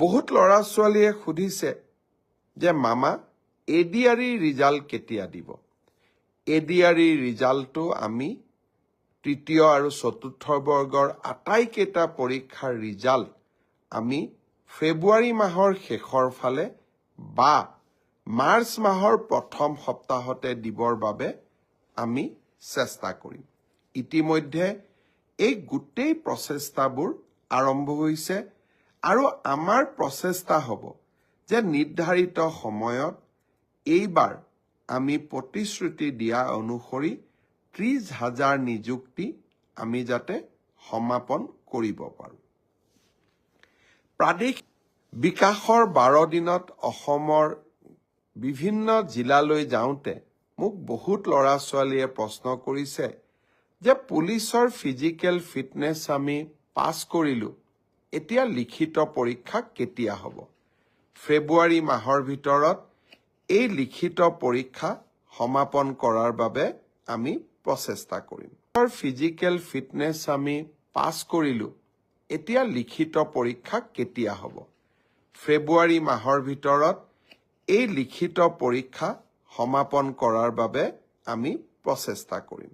বহুত ল'ৰা ছোৱালীয়ে সুধিছে যে মামা এডিআৰই ৰিজাল্ট কেতিয়া দিব? এডিআৰই ৰিজাল্টটো আমি তৃতীয় আৰু চতুৰ্থ বৰ্গৰ আটাইকেইটা পৰীক্ষাৰ ৰিজাল্ট আমি ফেব্ৰুৱাৰী মাহৰ শেষৰ ফালে বা মাৰ্চ মাহৰ প্ৰথম সপ্তাহতে দিবৰ বাবে আমি চেষ্টা কৰিম। ইতিমধ্যে এই গোটেই প্ৰচেষ্টাবোৰ আৰম্ভ হৈছে আৰু আমাৰ প্ৰচেষ্টা হ'ব যে নিৰ্ধাৰিত সময়ত এইবাৰ আমি প্ৰতিশ্ৰুতি দিয়া অনুসৰি 30,000 নিযুক্তি আমি যাতে সমাপন কৰিব পাৰোঁ। প্ৰাদেশিক বিকাশৰ 12 দিনত অসমৰ বিভিন্ন জিলালৈ যাওঁতে মোক বহুত ল'ৰা ছোৱালীয়ে প্ৰশ্ন কৰিছে যে পুলিচৰ ফিজিকেল ফিটনেছ আমি পাছ কৰিলোঁ, এতিয়া লিখিত পৰীক্ষা কেতিয়া হ'ব? ফেব্ৰুৱাৰী মাহৰ ভিতৰত এই লিখিত পৰীক্ষা সমাপন কৰাৰ বাবে আমি প্ৰচেষ্টা কৰিম। ফিজিকেল ফিটনেছ আমি পাছ কৰিলোঁ, এতিয়া লিখিত পৰীক্ষা কেতিয়া হ'ব? ফেব্ৰুৱাৰী মাহৰ ভিতৰত এই লিখিত পৰীক্ষা সমাপন কৰাৰ বাবে আমি প্ৰচেষ্টা কৰিম।